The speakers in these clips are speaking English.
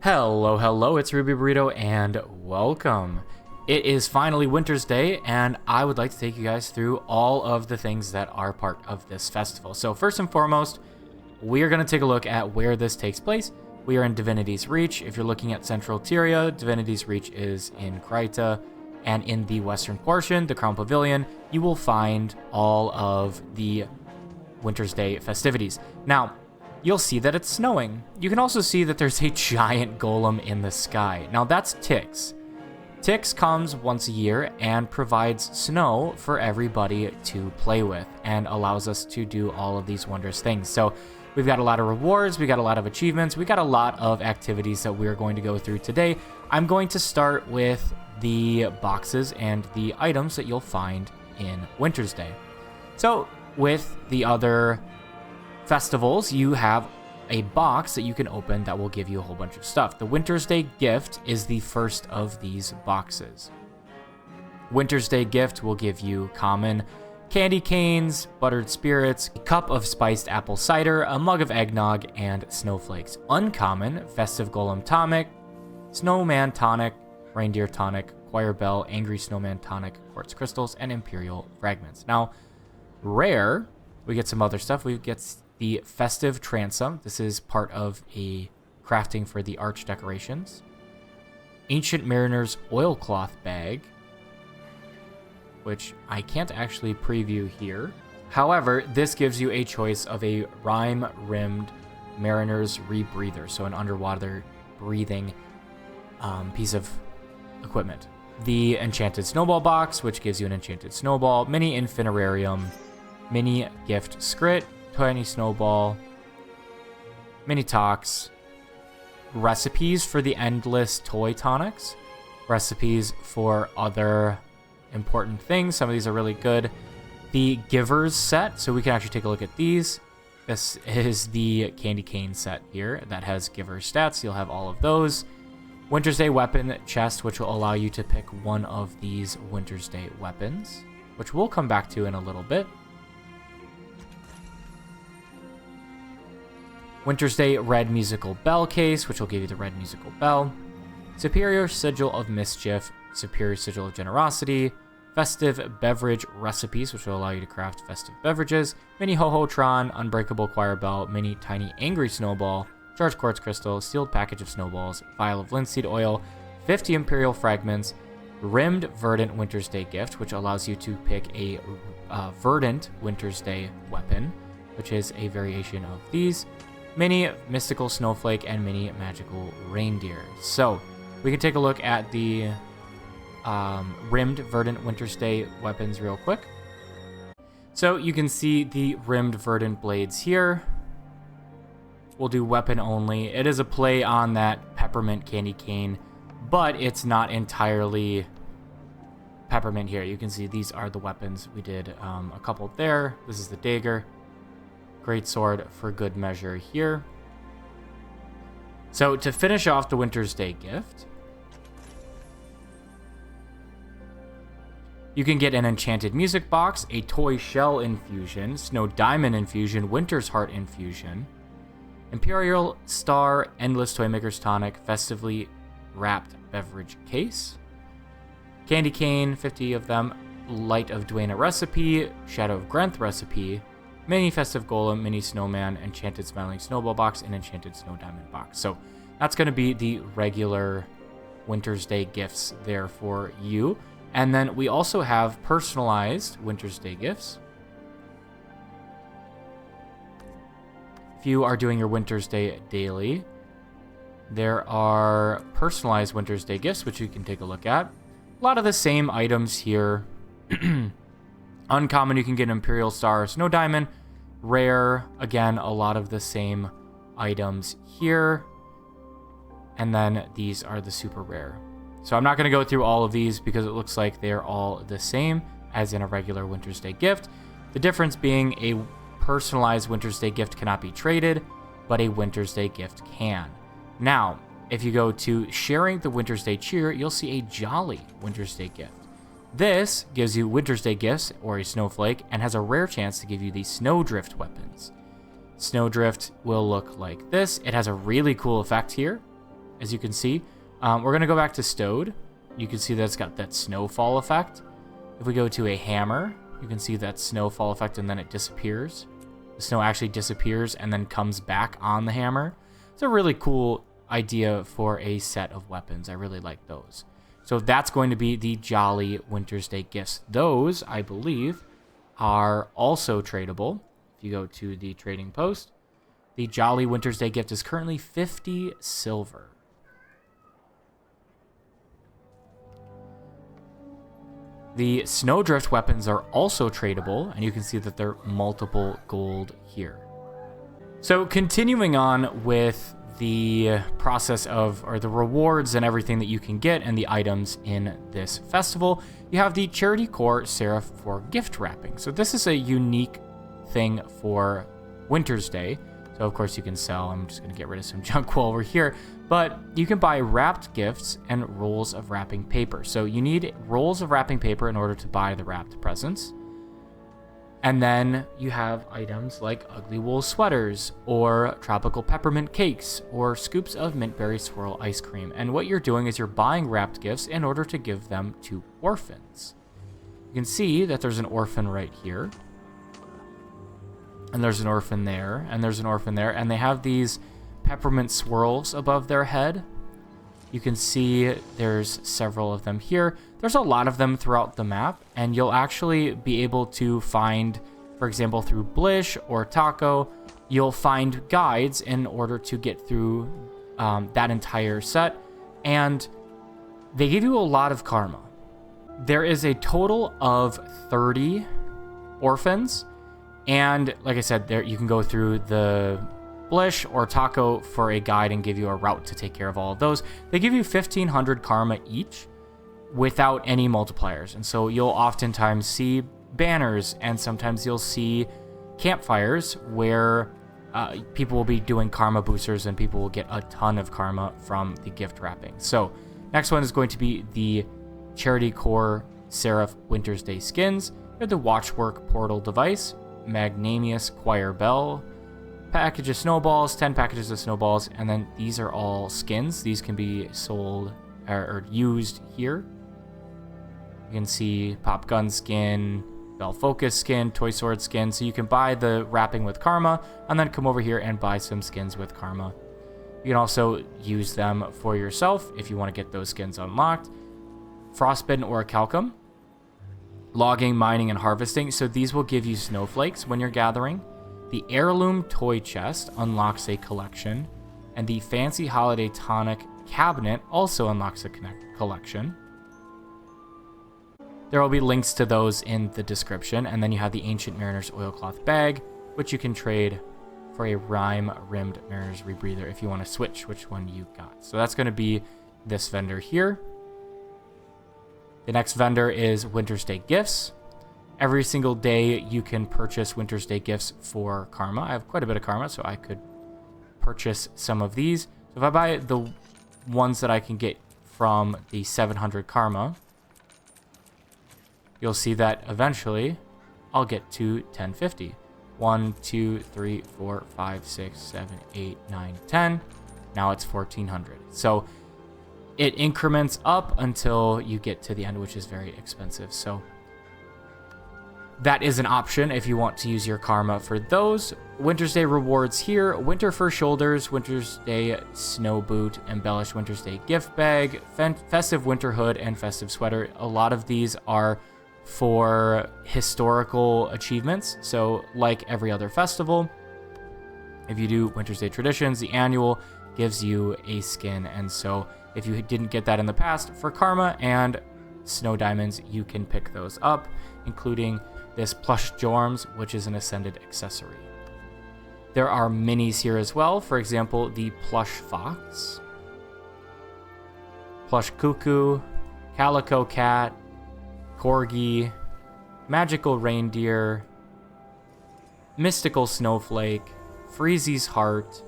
Hello, it's Ruby Burrito, and welcome. It is finally Wintersday, and I would like to take you guys through all of the things that are part of this festival. So first and foremost, we are going to take a look at where this takes place. We are in Divinity's Reach. If you're looking at Central Tyria, Divinity's Reach is in Kryta, and in the western portion, the Crown Pavilion, you will find all of the Wintersday festivities. Now, you'll see that it's snowing. You can also see that there's a giant golem in the sky. Now that's Tix. Tix comes once a year and provides snow for everybody to play with and allows us to do all of these wondrous things. So we've got a lot of rewards, we got a lot of achievements, we got a lot of activities that we're going to go through today. I'm going to start with the boxes and the items that you'll find in Wintersday. So with the other festivals, you have a box that you can open that will give you a whole bunch of stuff. The Wintersday gift is the first of these boxes. Wintersday gift will give you common candy canes, buttered spirits, a cup of spiced apple cider, a mug of eggnog, and snowflakes. Uncommon, festive golem tonic, snowman tonic, reindeer tonic, choir bell, angry snowman tonic, quartz crystals, and imperial fragments. Now, rare, we get some other stuff. We get the festive transom. This is part of a crafting for the arch decorations. Ancient Mariner's oilcloth bag, which I can't actually preview here. However, this gives you a choice of a rime-rimmed Mariner's rebreather, so an underwater breathing piece of equipment. The Enchanted Snowball box, which gives you an enchanted snowball, mini infinirarium, mini gift scrit, tiny snowball, mini tox, recipes for the endless toy tonics, recipes for other important things. Some of these are really good. The Givers set, so we can actually take a look at these. This is the candy cane set here that has Giver stats. You'll have all of those. Wintersday weapon chest, which will allow you to pick one of these Wintersday weapons, which we'll come back to in a little bit. Wintersday red musical bell case, which will give you the red musical bell. Superior sigil of mischief, superior sigil of generosity. Festive beverage recipes, which will allow you to craft festive beverages. Mini ho-ho-tron, unbreakable choir bell, mini tiny angry snowball, charged quartz crystal, sealed package of snowballs, vial of linseed oil, 50 imperial fragments, rimmed verdant Wintersday gift, which allows you to pick a verdant Wintersday weapon, which is a variation of these. Mini mystical snowflake and mini magical reindeer. So we can take a look at the rimmed verdant Wintersday weapons real quick. So you can see the rimmed verdant blades here. We'll do weapon only. It is a play on that peppermint candy cane, but it's not entirely peppermint here. You can see these are the weapons. We did a couple there. This is the dagger. Great sword for good measure here. So to finish off the Wintersday gift, you can get an enchanted music box, a toy shell infusion, snow diamond infusion, winter's heart infusion, imperial star, endless toy maker's tonic, festively wrapped beverage case, candy cane, 50 of them, light of Dwayne recipe, shadow of Grenth recipe, mini festive golem, mini snowman, enchanted smiling snowball box, and enchanted snow diamond box. So that's going to be the regular Wintersday gifts there for you. And then we also have personalized Wintersday gifts. If you are doing your Wintersday daily, there are personalized Wintersday gifts, which you can take a look at. A lot of the same items here. Uncommon, you can get an Imperial Star, Snow Diamond. Rare, again, a lot of the same items here. And then these are the super rare. So I'm not going to go through all of these because it looks like they're all the same as in a regular Wintersday gift. The difference being a personalized Wintersday gift cannot be traded, but a Wintersday gift can. Now, if you go to sharing the Wintersday cheer, you'll see a jolly Wintersday gift. This gives you Wintersday gifts or a snowflake and has a rare chance to give you the snowdrift weapons. Snowdrift will look like this. It has a really cool effect here. as you can see. We're going to go back to stowed. You can see that it's got that snowfall effect. If we go to a hammer, you can see that snowfall effect, and then it disappears. The snow actually disappears and then comes back on the hammer. It's a really cool idea for a set of weapons. I really like those. So that's going to be the Jolly Wintersday gifts. Those, I believe, are also tradable. If you go to the trading post, the Jolly Wintersday gift is currently 50 silver. The Snowdrift weapons are also tradable, and you can see that they're multiple gold here. So continuing on with the process of, or the rewards and everything that you can get and the items in this festival, you have the Charity Core Seraph for gift wrapping. So this is a unique thing for Wintersday. So of course you can sell, I'm just going to get rid of some junk while we're here, but you can buy wrapped gifts and rolls of wrapping paper. So you need rolls of wrapping paper in order to buy the wrapped presents. And then you have items like ugly wool sweaters or tropical peppermint cakes or scoops of mint berry swirl ice cream. And what you're doing is you're buying wrapped gifts in order to give them to orphans. You can see that there's an orphan right here. And there's an orphan there, and there's an orphan there, and they have these peppermint swirls above their head. You can see there's several of them here. There's a lot of them throughout the map, and you'll actually be able to find, for example, through Blish or Taco, you'll find guides in order to get through that entire set, and they give you a lot of karma. There is a total of 30 orphans. And like I said, there you can go through the Blish or Taco for a guide and give you a route to take care of all of those. They give you 1,500 karma each without any multipliers. And so you'll oftentimes see banners, and sometimes you'll see campfires where people will be doing karma boosters, and people will get a ton of karma from the gift wrapping. So next one is going to be the Charity Core Seraph Wintersday skins. You have the Watchwork Portal device, Magnanimous Choir Bell, package of snowballs, 10 packages of snowballs, and then these are all skins. These can be sold or used here. You can see Pop Gun skin, Bell Focus skin, Toy Sword skin, so you can buy the wrapping with karma and then come over here and buy some skins with karma. You can also use them for yourself if you want to get those skins unlocked. Frostbitten or Calcum. Logging, mining, and harvesting. So these will give you snowflakes when you're gathering. The Heirloom Toy Chest unlocks a collection. And the Fancy Holiday Tonic Cabinet also unlocks a collection. There will be links to those in the description. And then you have the Ancient Mariner's Oilcloth Bag, which you can trade for a Rime-Rimmed Mariner's Rebreather if you want to switch which one you got. So that's going to be this vendor here. The next vendor is Wintersday Gifts. Every single day you can purchase Wintersday Gifts for karma. I have quite a bit of karma, so I could purchase some of these. So if I buy the ones that I can get from the 700 karma, you'll see that eventually I'll get to 1050. 1, 2, 3, 4, 5, 6, 7, 8, 9, 10. Now it's 1400. So it increments up until you get to the end, which is very expensive. So that is an option if you want to use your karma for those. Wintersday rewards here: Winter Fur Shoulders, Wintersday Snow Boot, Embellished Wintersday Gift Bag, Festive Winter Hood, and Festive Sweater. A lot of these are for historical achievements. So like every other festival, if you do Wintersday Traditions, the annual gives you a skin. And so if you didn't get that in the past, for karma and snow diamonds, you can pick those up, including this Plush Jorms, which is an Ascended accessory. There are minis here as well. For example, the Plush Fox, Plush Cuckoo, Calico Cat, Corgi, Magical Reindeer, Mystical Snowflake, Freezy's Heart,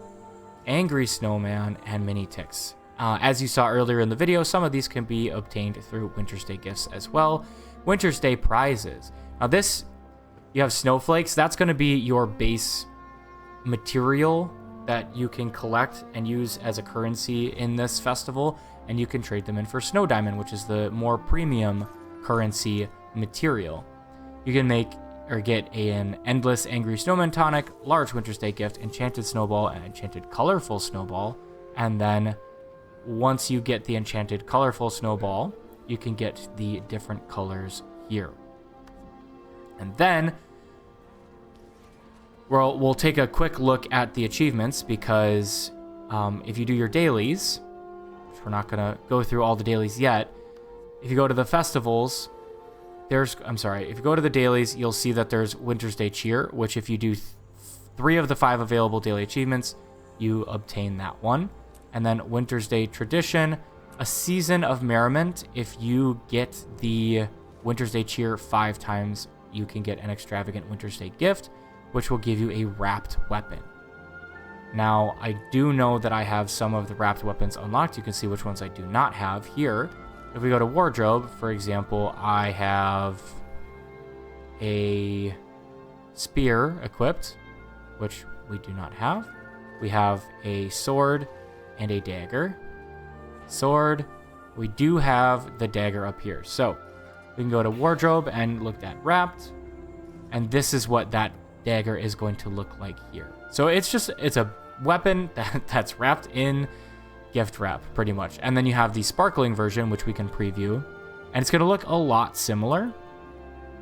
Angry Snowman, and Mini Ticks. As you saw earlier in the video, some of these can be obtained through Wintersday Gifts as well. Wintersday Prizes. Now this, you have snowflakes. That's going to be your base material that you can collect and use as a currency in this festival, and you can trade them in for snow diamond, which is the more premium currency material. You can make or get an endless angry snowman tonic, large Wintersday gift, enchanted snowball, and enchanted colorful snowball. And then once you get the enchanted colorful snowball, you can get the different colors here. And then we'll take a quick look at the achievements, because if you do your dailies, which we're not going to go through all the dailies yet, if you go to the festivals, if you go to the dailies, you'll see that there's Wintersday Cheer, which if you do 3 of the 5 available daily achievements, you obtain that one. And then Wintersday Tradition, a Season of Merriment. If you get the Wintersday Cheer 5 times, you can get an extravagant Wintersday gift, which will give you a wrapped weapon. Now, I do know that I have some of the wrapped weapons unlocked. You can see which ones I do not have here. If we go to wardrobe, for example, I have a spear equipped, which we do not have. We have a sword and a dagger. Sword, we do have the dagger up here. So we can go to wardrobe and look at wrapped, and this is what that dagger is going to look like here. So it's a weapon that's wrapped in gift wrap, pretty much. And then you have the sparkling version, which we can preview, and it's going to look a lot similar,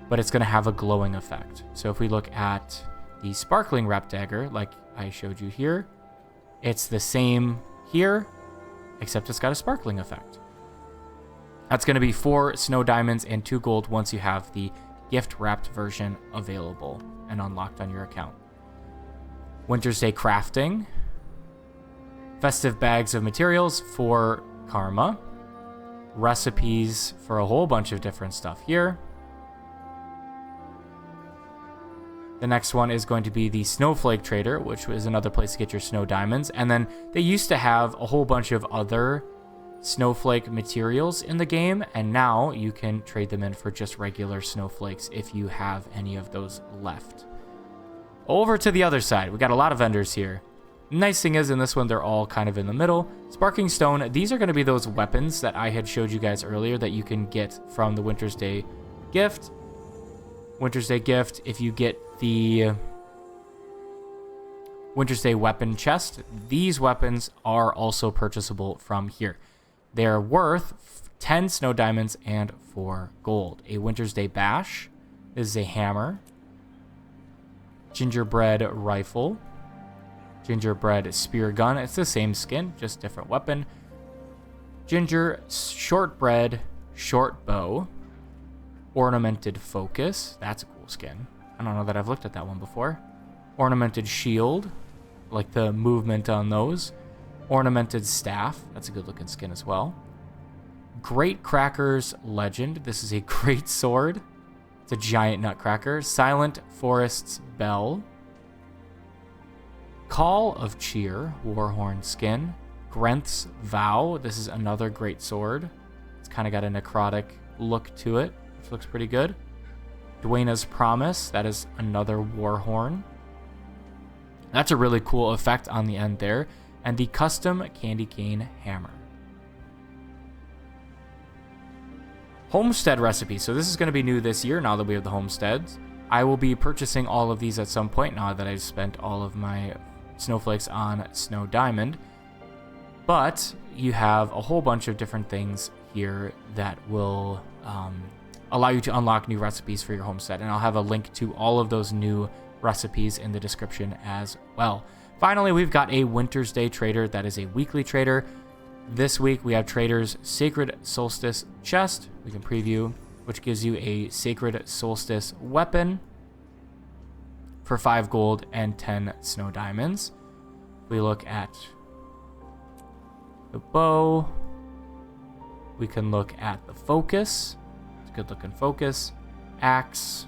but it's going to have a glowing effect. So if we look at the sparkling wrap dagger, like I showed you here, it's the same here, except it's got a sparkling effect. That's going to be 4 snow diamonds and 2 gold once you have the gift wrapped version available and unlocked on your account. Wintersday crafting, festive bags of materials for karma, recipes for a whole bunch of different stuff here. The next one is going to be the Snowflake Trader, which is another place to get your snow diamonds. And then they used to have a whole bunch of other snowflake materials in the game, and now you can trade them in for just regular snowflakes if you have any of those left. Over to the other side, we got a lot of vendors here. Nice thing is, in this one, they're all kind of in the middle. Sparking Stone, these are going to be those weapons that I had showed you guys earlier that you can get from the Wintersday gift. Wintersday gift, if you get the Wintersday weapon chest, these weapons are also purchasable from here. They're worth 10 snow diamonds and 4 gold. A Wintersday bash, this is a hammer. Gingerbread rifle. Gingerbread spear gun, it's the same skin, just different weapon. Shortbread short bow. Ornamented focus, that's a cool skin. I don't know that I've looked at that one before. Ornamented shield, like the movement on those. Ornamented staff, that's a good looking skin as well. Great Crackers legend, this is a great sword. It's a giant nutcracker. Silent Forest's bell. Call of Cheer, Warhorn skin. Grenth's vow, this is another great sword. It's kind of got a necrotic look to it, which looks pretty good. Dwayna's Promise, that is another Warhorn. That's a really cool effect on the end there. And the custom candy cane hammer. Homestead recipe. So this is going to be new this year now that we have the homesteads. I will be purchasing all of these at some point now that I've spent all of my snowflakes on Snow Diamond. But you have a whole bunch of different things here that will allow you to unlock new recipes for your homestead. And I'll have a link to all of those new recipes in the description as well. Finally, we've got a Wintersday Trader that is a weekly trader. This week we have Trader's Sacred Solstice chest. We can preview, which gives you a Sacred Solstice weapon for 5 gold and 10 snow diamonds. If we look at the bow, we can look at the focus. It's a good looking focus. Axe.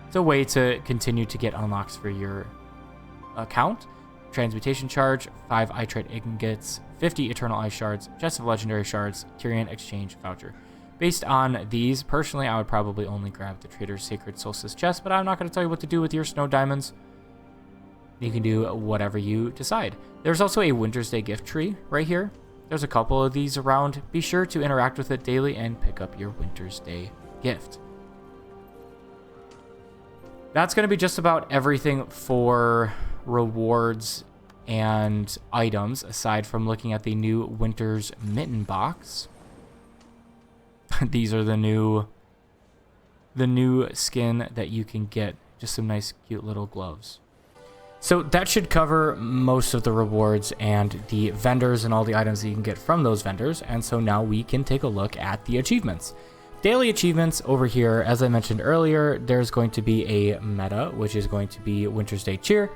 It's a way to continue to get unlocks for your account. Transmutation charge, 5 Itrite ingots, 50 Eternal Ice shards, chest of legendary shards, Tyrian exchange voucher. Based on these, personally, I would probably only grab the Trader's Sacred Solstice chest, but I'm not going to tell you what to do with your snow diamonds. You can do whatever you decide. There's also a Wintersday gift tree right here. There's a couple of these around. Be sure to interact with it daily and pick up your Wintersday gift. That's going to be just about everything for rewards and items, aside from looking at the new Winter's Mitten box. These are the new skin that you can get. Just some nice, cute little gloves. So that should cover most of the rewards and the vendors and all the items that you can get from those vendors. And so now we can take a look at the achievements. Daily achievements over here, as I mentioned earlier, there's going to be a meta, which is going to be Wintersday Cheer.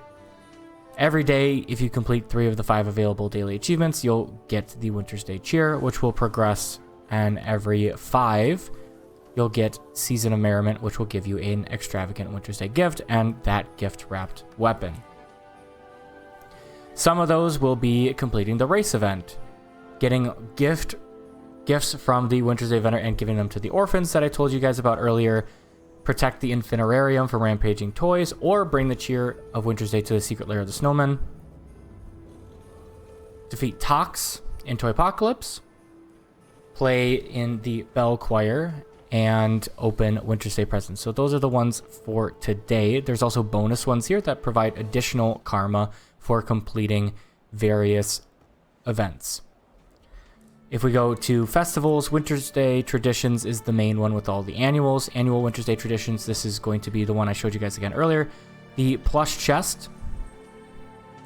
Every day, if you complete 3 of the 5 available daily achievements, you'll get the Wintersday Cheer, which will progress, and every 5, you'll get Season of Merriment, which will give you an extravagant Wintersday gift, and that gift-wrapped weapon. Some of those will be completing the race event, getting gifts from the Wintersday vendor and giving them to the orphans that I told you guys about earlier, protect the Infinitarium from rampaging toys, or bring the cheer of Wintersday to the secret lair of the snowman, defeat Tox in Toypocalypse, play in the Bell Choir, and open Wintersday presents. So those are the ones for today. There's also bonus ones here that provide additional karma for completing various events. If we go to festivals, Wintersday Traditions is the main one with all the annuals. Annual Wintersday Traditions, this is going to be the one I showed you guys again earlier. The plush chest.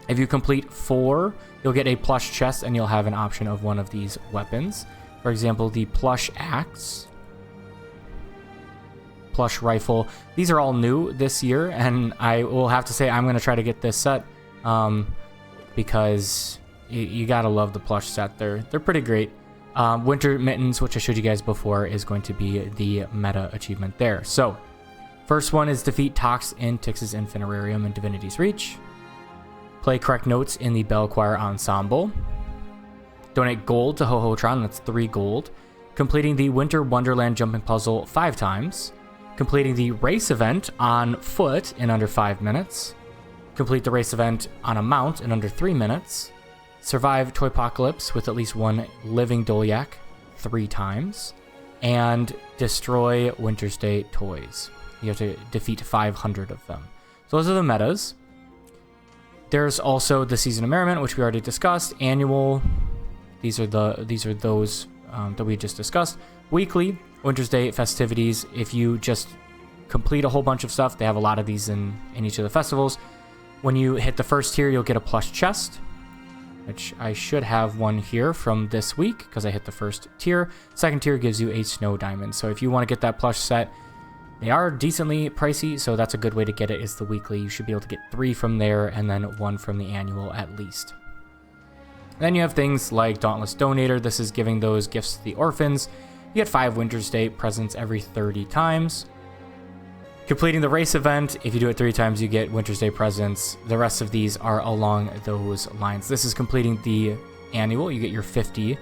If you complete 4, you'll get a plush chest and you'll have an option of one of these weapons. For example, the plush axe, plush rifle. These are all new this year, and I will have to say I'm going to try to get this set because you gotta love the plush set. They're pretty great. Winter Mittens, which I showed you guys before, is going to be the meta achievement there. So first one is defeat Tox in Tix's Infinitarium and Divinity's Reach. Play correct notes in the Bell Choir Ensemble. Donate gold to Ho-Ho-Tron, that's 3 gold. Completing the Winter Wonderland jumping puzzle 5 times. Completing the race event on foot in under 5 minutes. Complete the race event on a mount in under 3 minutes. Survive Toypocalypse with at least 1 living Dolyak 3 times. And destroy Wintersday toys. You have to defeat 500 of them. So those are the metas. There's also the Season of Merriment, which we already discussed. Annual. These are those that we just discussed. Weekly Wintersday festivities. If you just complete a whole bunch of stuff, they have a lot of these in each of the festivals. When you hit the first tier, you'll get a plush chest, which I should have one here from this week because I hit the first tier. Second tier gives you a snow diamond. So if you want to get that plush set, they are decently pricey, so that's a good way to get it is the weekly. You should be able to get 3 from there and then 1 from the annual at least. Then you have things like Dauntless Donator. This is giving those gifts to the orphans. You get 5 Wintersday presents every 30 times. Completing the race event, if you do it 3 times, you get Wintersday presents. The rest of these are along those lines. This is completing the annual. You get your 50.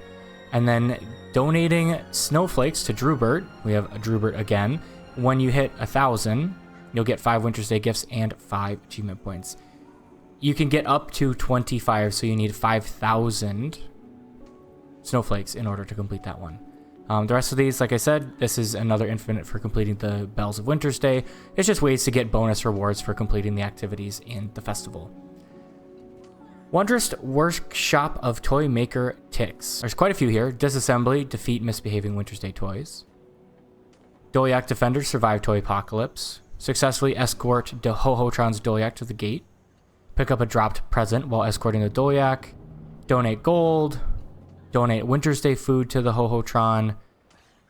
And then donating snowflakes to Drewbert. We have a Drewbert again. When you hit 1,000, you'll get 5 Wintersday gifts and 5 achievement points. You can get up to 25, so you need 5,000 snowflakes in order to complete that one. The rest of these, like I said, this is another infinite for completing the Bells of Wintersday. It's just ways to get bonus rewards for completing the activities in the festival. Wondrous Workshop of Toy Maker Tix. There's quite a few here. Disassembly, defeat misbehaving Wintersday toys. Dolyak Defender, survive Toypocalypse. Successfully escort the Ho-Ho-Tron's Dolyak to the gate. Pick up a dropped present while escorting the Dolyak. Donate gold. Donate Wintersday food to the Ho-Ho-Tron.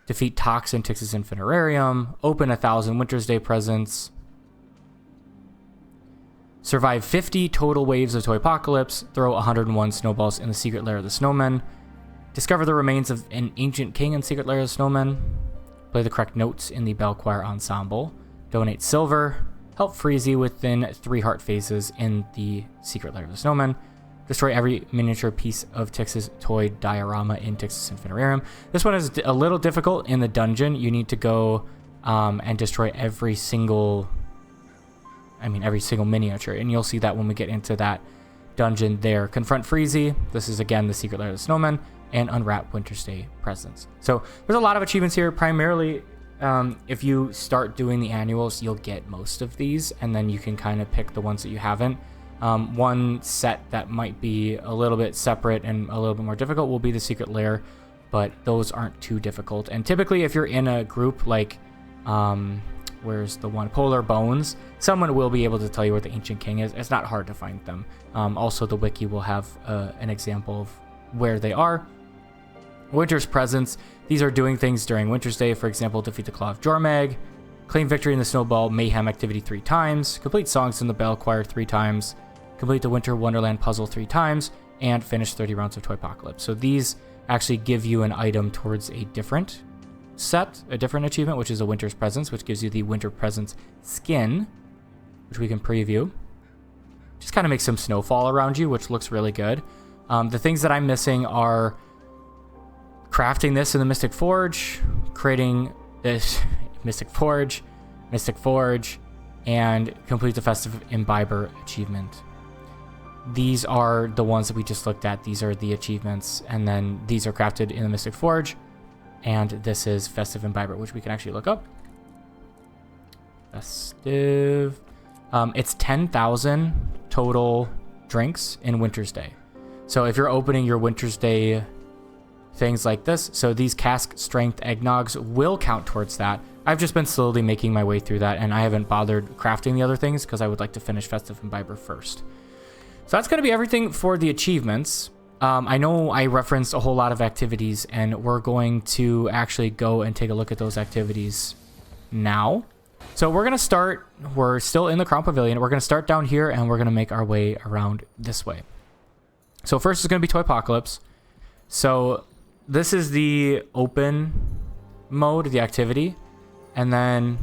Defeat Tox in Tix's Infinitarium. Open 1,000 Wintersday presents. Survive 50 total waves of Toypocalypse. Throw 101 snowballs in the secret lair of the snowmen. Discover the remains of an ancient king in secret lair of the snowmen. Play the correct notes in the Bell Choir Ensemble. Donate silver. Help Freezy within 3 heart phases in the secret lair of the snowmen. Destroy every miniature piece of Tix's toy diorama in Tix's Infinitarium. This one is a little difficult in the dungeon. You need to go and destroy every single I mean every single miniature, and you'll see that when we get into that dungeon there. Confront Freezy, this is again the secret lair of the snowman, and unwrap Wintersday presents. So there's a lot of achievements here. Primarily, if you start doing the annuals, you'll get most of these, and then you can kind of pick the ones that you haven't. One set that might be a little bit separate and a little bit more difficult will be the secret lair, but those aren't too difficult. And typically if you're in a group like, where's the one, Polar Bones, someone will be able to tell you where the Ancient King is. It's not hard to find them. Also the wiki will have an example of where they are. Winter's Presents, these are doing things during Wintersday. For example, defeat the Claw of Jormag, claim victory in the Snowball Mayhem activity 3 times, complete Songs in the Bell Choir 3 times, complete the Winter Wonderland puzzle 3 times, and finish 30 rounds of Toypocalypse. So these actually give you an item towards a different set, a different achievement, which is a Winter's Presents, which gives you the Winter Presents skin, which we can preview. Just kind of makes some snowfall around you, which looks really good. The things that I'm missing are crafting this in the Mystic Forge, creating this Mystic Forge, and complete the Festive Imbiber achievement. These are the ones that we just looked at. These are the achievements, and then these are crafted in the Mystic Forge, and this is Festive Imbiber, which we can actually look up. Festive. It's 10,000 total drinks in Wintersday. So if you're opening your Wintersday things like this, so these cask strength eggnogs will count towards that. I've just been slowly making my way through that, and I haven't bothered crafting the other things because I would like to finish Festive Imbiber first. So that's going to be everything for the achievements. I know I referenced a whole lot of activities, and we're going to actually go and take a look at those activities now. So we're going to start, we're still in the Crown Pavilion. We're going to start down here, and we're going to make our way around this way. So first is going to be Toypocalypse. So this is the open mode, the activity. And then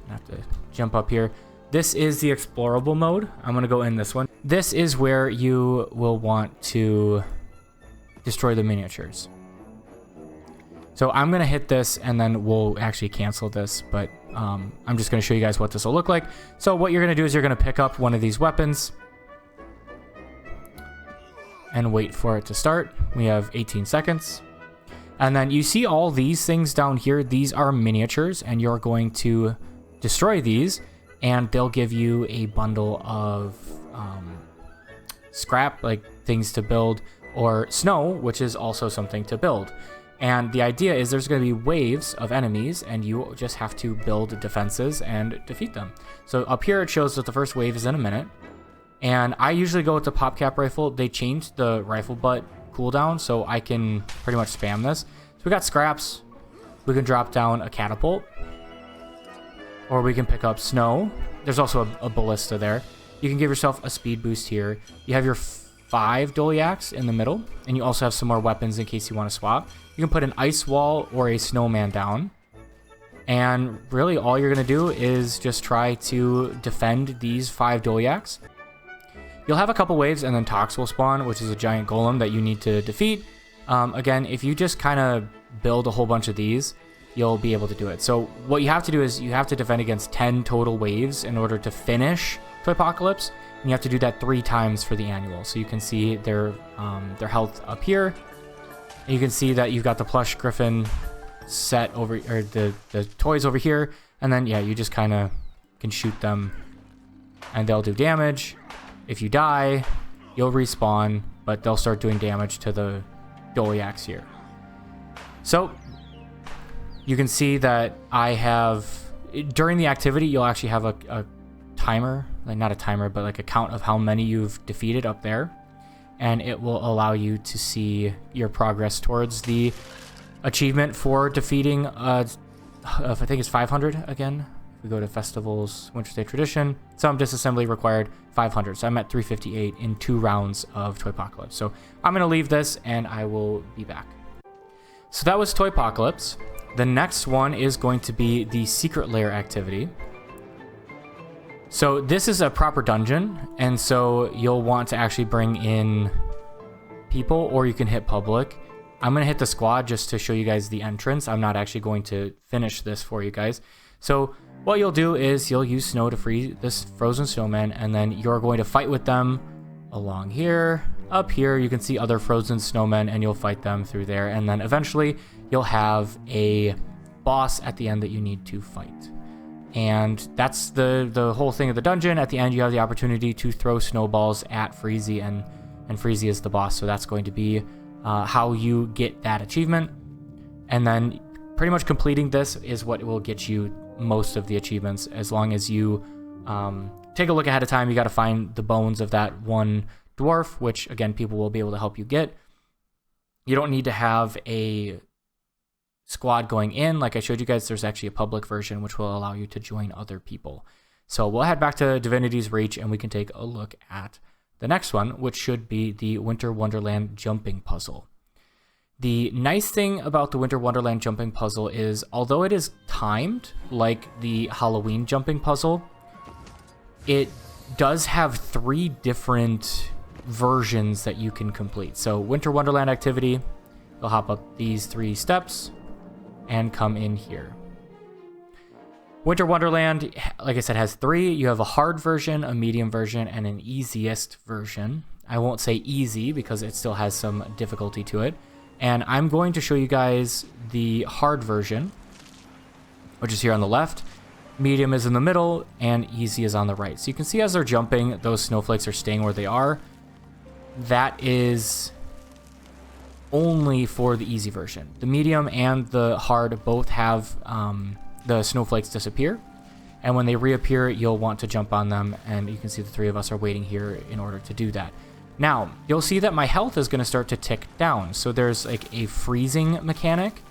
I have to jump up here. This is the explorable mode. I'm going to go in this one. This is where you will want to destroy the miniatures. So I'm going to hit this, and then we'll actually cancel this, but I'm just going to show you guys what this will look like. So what you're going to do is you're going to pick up one of these weapons and wait for it to start. We have 18 seconds. And then you see all these things down here. These are miniatures, and you're going to destroy these, and they'll give you a bundle of scrap, like things to build, or snow, which is also something to build. And the idea is there's going to be waves of enemies, and you just have to build defenses and defeat them. So up here it shows that the first wave is in a minute. And I usually go with the PopCap rifle. They changed the rifle butt cooldown, so I can pretty much spam this. So we got scraps. We can drop down a catapult. Or we can pick up snow. There's also a ballista there. You can give yourself a speed boost here. You have your 5 Doliacs in the middle, and you also have some more weapons in case you want to swap. You can put an ice wall or a snowman down. And really all you're going to do is just try to defend these 5 Doliacs. You'll have a couple waves, and then Tox will spawn, which is a giant golem that you need to defeat. Again, if you just kind of build a whole bunch of these, you'll be able to do it. So what you have to do is you have to defend against 10 total waves in order to finish Toypocalypse, and you have to do that 3 times for the annual. So you can see their health up here. And you can see that you've got the plush griffin set over, or the toys over here, and then yeah, you just kind of can shoot them, and they'll do damage. If you die, you'll respawn, but they'll start doing damage to the Doliacs here. So you can see that I have, during the activity, you'll actually have a timer, like not a timer, but like a count of how many you've defeated up there. And it will allow you to see your progress towards the achievement for defeating, I think it's 500 again. We go to festivals, Wintersday Tradition. Some disassembly required 500. So I'm at 358 in 2 rounds of Toypocalypse. So I'm going to leave this, and I will be back. So that was Toypocalypse. The next one is going to be the Secret Lair activity. So this is a proper dungeon, and so you'll want to actually bring in people, or you can hit public. I'm going to hit the squad just to show you guys the entrance. I'm not actually going to finish this for you guys. So what you'll do is you'll use snow to freeze this frozen snowman, and then you're going to fight with them along here. Up here, you can see other frozen snowmen, and you'll fight them through there. And then eventually, you'll have a boss at the end that you need to fight. And that's the whole thing of the dungeon. At the end, you have the opportunity to throw snowballs at Freezy, and Freezy is the boss. So that's going to be how you get that achievement. And then pretty much completing this is what will get you most of the achievements. As long as you take a look ahead of time, you got to find the bones of that one dwarf, which again, people will be able to help you get. You don't need to have a squad going in. Like I showed you guys, there's actually a public version which will allow you to join other people. So we'll head back to Divinity's Reach and we can take a look at the next one, which should be the Winter Wonderland jumping puzzle. The nice thing about the Winter Wonderland jumping puzzle is, although it is timed like the Halloween jumping puzzle, it does have 3 different versions that you can complete. So Winter Wonderland activity, you'll hop up these 3 steps and come in here. Winter Wonderland, like I said, has 3. You have a hard version, a medium version, and an easiest version. I won't say easy because it still has some difficulty to it. And I'm going to show you guys the hard version, which is here on the left. Medium is in the middle, and easy is on the right. So you can see as they're jumping, those snowflakes are staying where they are. That is only for the easy version. The medium and the hard both have the snowflakes disappear, and when they reappear, you'll want to jump on them, and you can see the 3 of us are waiting here in order to do that. Now, you'll see that my health is going to start to tick down, so there's like a freezing mechanic.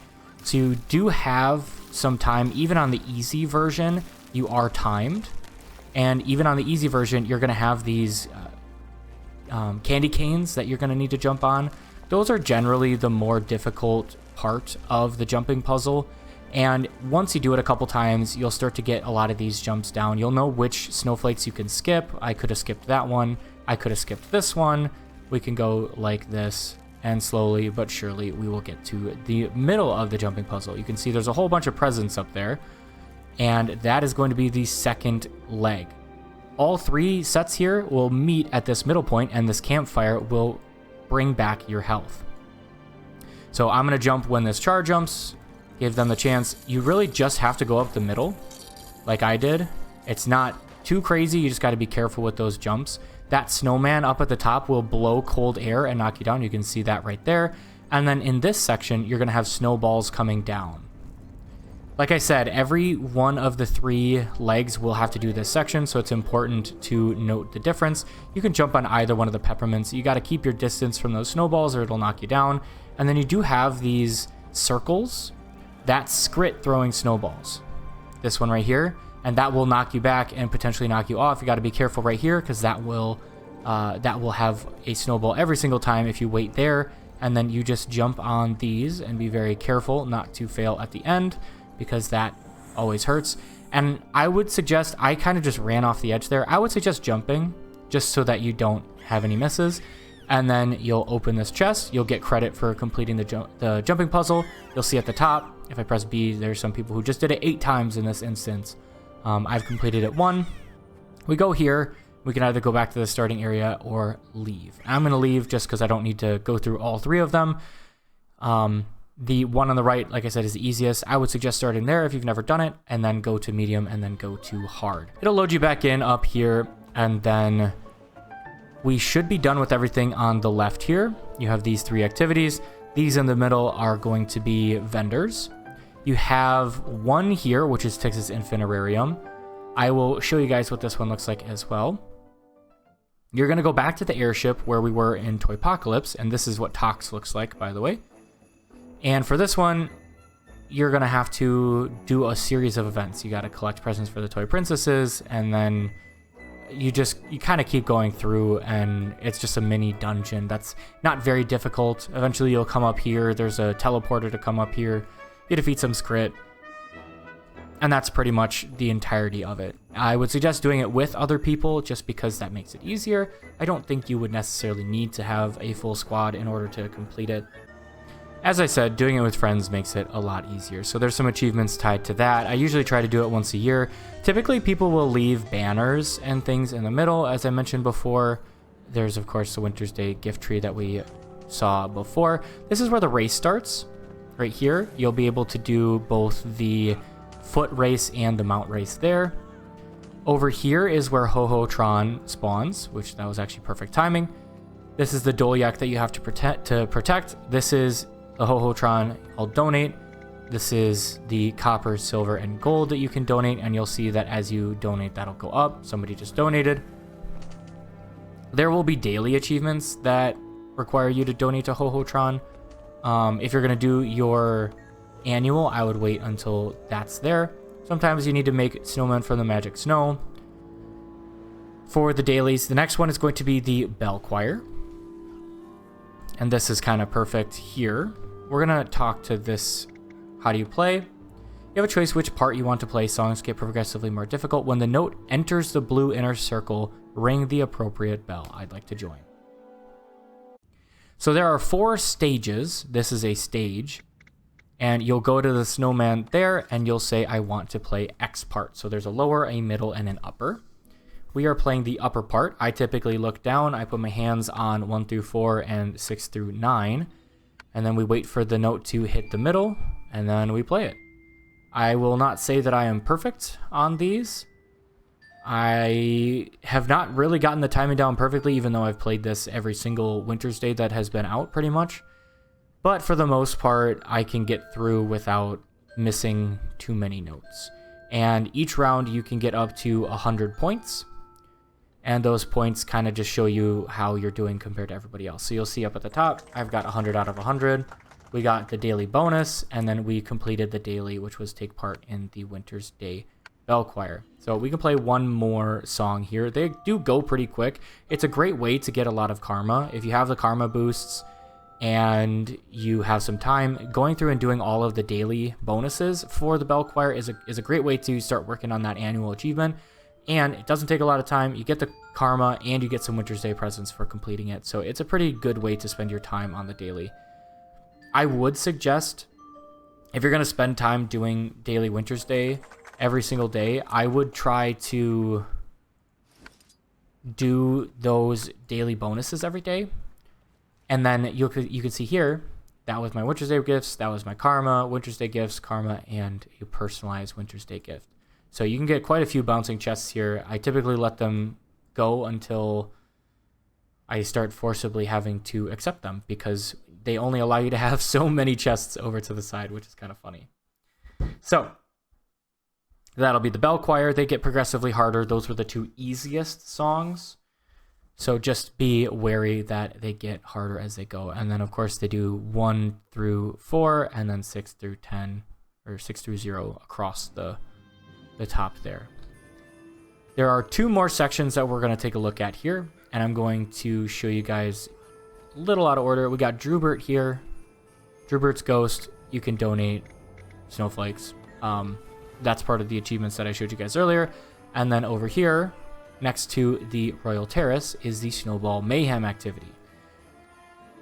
So you do have some time, even on the easy version, you are timed, and even on the easy version, you're going to have these candy canes that you're going to need to jump on. Those are generally the more difficult part of the jumping puzzle, and once you do it a couple times, you'll start to get a lot of these jumps down. You'll know which snowflakes you can skip. I could have skipped that one. I could have skipped this one. We can go like this, and slowly but surely we will get to the middle of the jumping puzzle. You can see there's a whole bunch of presents up there, and that is going to be the second leg. All 3 sets here will meet at this middle point, and this campfire will bring back your health. So I'm going to jump when this char jumps, give them the chance. You really just have to go up the middle like I did. It's not too crazy. You just got to be careful with those jumps. That snowman up at the top will blow cold air and knock you down. You can see that right there. And then in this section, you're going to have snowballs coming down. Like I said, every one of the 3 legs will have to do this section, so it's important to note the difference. You can jump on either one of the peppermints. You got to keep your distance from those snowballs or it'll knock you down. And then you do have these circles. That's Skrit throwing snowballs. This one right here. And that will knock you back and potentially knock you off. You got to be careful right here because that will have a snowball every single time if you wait there. And then you just jump on these and be very careful not to fail at the end, because that always hurts. And I would suggest, I kind of just ran off the edge there. I would suggest jumping just so that you don't have any misses. And then you'll open this chest. You'll get credit for completing the jumping puzzle. You'll see at the top, if I press B, there's some people who just did it 8 times in this instance. I've completed it 1. We go here. We can either go back to the starting area or leave. I'm going to leave just because I don't need to go through all 3 of them. The one on the right, like I said, is the easiest. I would suggest starting there if you've never done it, and then go to medium, and then go to hard. It'll load you back in up here, and then we should be done with everything on the left here. You have these 3 activities. These in the middle are going to be vendors. You have one here, which is Texas Infinitarium. I will show you guys what this one looks like as well. You're going to go back to the airship where we were in Toypocalypse, and this is what Tox looks like, by the way. And for this one, you're going to have to do a series of events. You got to collect presents for the toy princesses, and then you kind of keep going through, and it's just a mini dungeon that's not very difficult. Eventually you'll come up here. There's a teleporter to come up here. You defeat some Skrit, and that's pretty much the entirety of it. I would suggest doing it with other people just because that makes it easier. I don't think you would necessarily need to have a full squad in order to complete it. As I said, doing it with friends makes it a lot easier. So there's some achievements tied to that. I usually try to do it once a year. Typically, people will leave banners and things in the middle. As I mentioned before, there's, of course, the Wintersday gift tree that we saw before. This is where the race starts. Right here, you'll be able to do both the foot race and the mount race there. Over here is where Ho-Ho-Tron spawns, which that was actually perfect timing. This is the Dolyak that you have to protect. This is the Ho-Ho-Tron I'll donate. This is the copper, silver, and gold that you can donate, and you'll see that as you donate, that'll go up. Somebody just donated. There will be daily achievements that require you to donate to Ho-Ho-Tron. If you're going to do your annual, I would wait until that's there. Sometimes you need to make snowmen from the magic snow. For the dailies, the next one is going to be the bell choir. And this is kind of perfect here. We're going to talk to this. How do you play? You have a choice which part you want to play. Songs get progressively more difficult. When the note enters the blue inner circle, ring the appropriate bell. I'd like to join. So there are 4 stages. This is a stage. And you'll go to the snowman there, and you'll say, I want to play X part. So there's a lower, a middle, and an upper. We are playing the upper part. I typically look down. I put my hands on 1 through 4 and 6 through 9. And then we wait for the note to hit the middle, and then we play it. I will not say that I am perfect on these. I have not really gotten the timing down perfectly, even though I've played this every single Wintersday that has been out pretty much. But for the most part, I can get through without missing too many notes. And each round you can get up to 100 points. And those points kind of just show you how you're doing compared to everybody else. So you'll see up at the top, I've got 100 out of 100. We got the daily bonus, and then we completed the daily, which was take part in the Wintersday Bell Choir. So we can play one more song here. They do go pretty quick. It's a great way to get a lot of karma. If you have the karma boosts and you have some time, going through and doing all of the daily bonuses for the Bell Choir is a great way to start working on that annual achievement. And it doesn't take a lot of time. You get the karma and you get some Wintersday presents for completing it. So it's a pretty good way to spend your time on the daily. I would suggest, if you're going to spend time doing daily Wintersday every single day, I would try to do those daily bonuses every day. And then you can see here, that was my Wintersday gifts, that was my karma, Wintersday gifts, karma, and a personalized Wintersday gift. So you can get quite a few bouncing chests here. I typically let them go until I start forcibly having to accept them, because they only allow you to have so many chests over to the side, which is kind of funny. So that'll be the Bell Choir. They get progressively harder. Those were the 2 easiest songs. So just be wary that they get harder as they go. And then, of course, they do 1 through 4 and then 6 through 10 or 6 through 0 across the top there. There are 2 more sections that we're going to take a look at here, and I'm going to show you guys a little out of order. We got Drewbert here. Drewbert's Ghost. You can donate snowflakes. That's part of the achievements that I showed you guys earlier. And then over here, next to the Royal Terrace, is the Snowball Mayhem activity.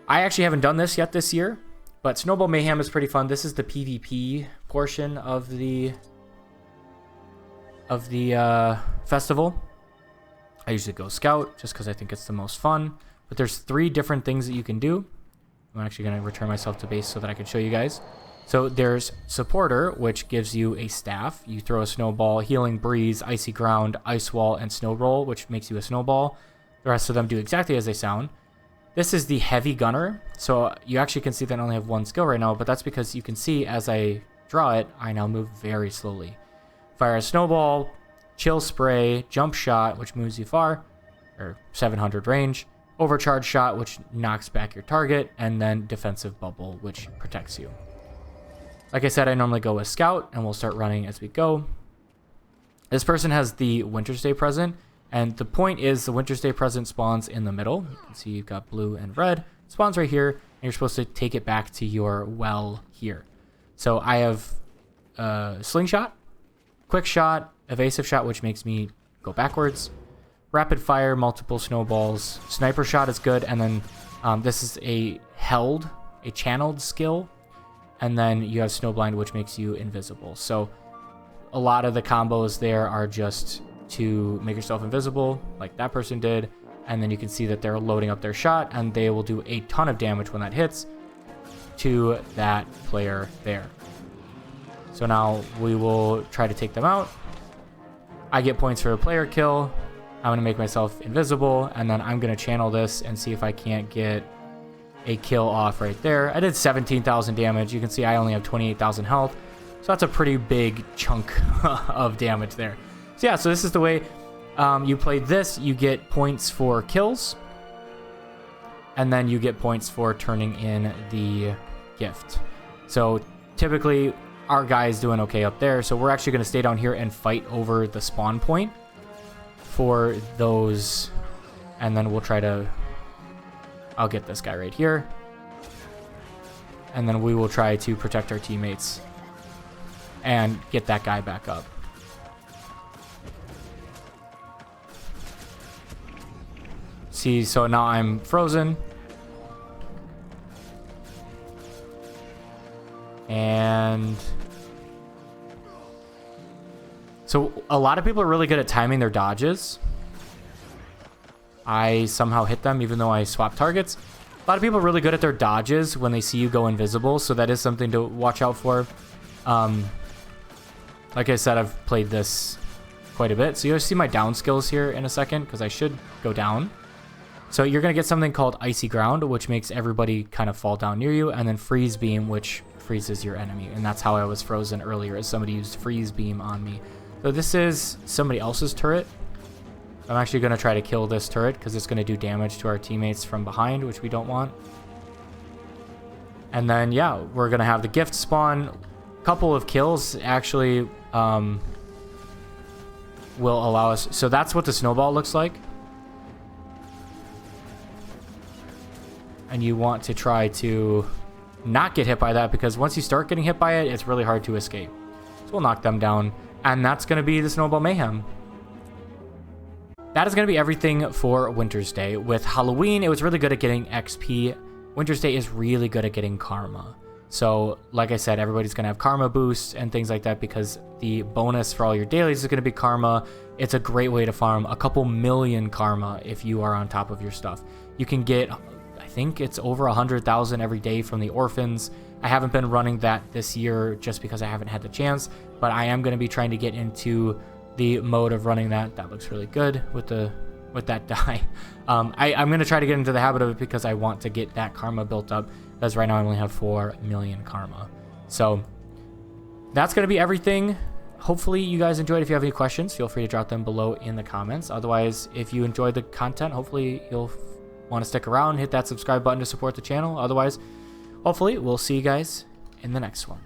I actually haven't done this yet this year, but Snowball Mayhem is pretty fun. This is the PvP portion of the festival. I usually go Scout just because I think it's the most fun. But there's 3 different things that you can do. I'm actually going to return myself to base so that I can show you guys. So there's Supporter, which gives you a staff. You throw a snowball, Healing Breeze, Icy Ground, Ice Wall, and Snow Roll, which makes you a snowball. The rest of them do exactly as they sound. This is the Heavy Gunner. So you actually can see that I only have 1 skill right now, but that's because you can see as I draw it, I now move very slowly. Fire a Snowball, Chill Spray, Jump Shot, which moves you far, or 700 range, Overcharge Shot, which knocks back your target, and then Defensive Bubble, which protects you. Like I said, I normally go with Scout, and we'll start running as we go. This person has the Wintersday present, and the point is the Wintersday present spawns in the middle. You can see you've got blue and red. It spawns right here, and you're supposed to take it back to your well here. So I have Slingshot, Quick Shot, Evasive Shot, which makes me go backwards, Rapid Fire, multiple snowballs, Sniper Shot is good, and then this is a channeled skill and then you have Snowblind, which makes you invisible. So a lot of the combos there are just to make yourself invisible, like that person did, and then you can see that they're loading up their shot, and they will do a ton of damage when that hits to that player there. So now we will try to take them out. I get points for a player kill. I'm going to make myself invisible, and then I'm going to channel this and see if I can't get a kill off right there. I did 17,000 damage. You can see I only have 28,000 health. So that's a pretty big chunk of damage there. So yeah, so this is the way you play this. You get points for kills, and then you get points for turning in the gift. So typically our guy is doing okay up there, so we're actually going to stay down here and fight over the spawn point for those, and then we'll try to... I'll get this guy right here, and then we will try to protect our teammates and get that guy back up. See, so now I'm frozen. And so a lot of people are really good at timing their dodges. I somehow hit them even though I swapped targets. A lot of people are really good at their dodges when they see you go invisible, so that is something to watch out for. Like I said, I've played this quite a bit. So you'll see my down skills here in a second, because I should go down. So you're going to get something called Icy Ground, which makes everybody kind of fall down near you, and then Freeze Beam, which freezes your enemy. And that's how I was frozen earlier, as somebody used Freeze Beam on me. So this is somebody else's turret. I'm actually going to try to kill this turret, because it's going to do damage to our teammates from behind, which we don't want. And then, yeah, we're going to have the gift spawn. Couple of kills actually will allow us. So that's what the snowball looks like. And you want to try to not get hit by that, because once you start getting hit by it, it's really hard to escape. So we'll knock them down, and that's going to be the Snowball Mayhem. That is going to be everything for Winter's Day. With Halloween, it was really good at getting XP. Winter's Day is really good at getting karma. So, like I said, everybody's going to have karma boosts and things like that, because the bonus for all your dailies is going to be karma. It's a great way to farm a couple million karma if you are on top of your stuff. You can get, I think it's over 100,000 every day from the orphans. I haven't been running that this year just because I haven't had the chance, but I am going to be trying to get into the mode of running that. That looks really good with that die. I'm going to try to get into the habit of it, because I want to get that karma built up, because right now I only have 4 million karma. So that's going to be everything. Hopefully you guys enjoyed. If you have any questions, feel free to drop them below in the comments. Otherwise, if you enjoyed the content, hopefully you'll want to stick around, hit that subscribe button to support the channel. Otherwise, hopefully we'll see you guys in the next one.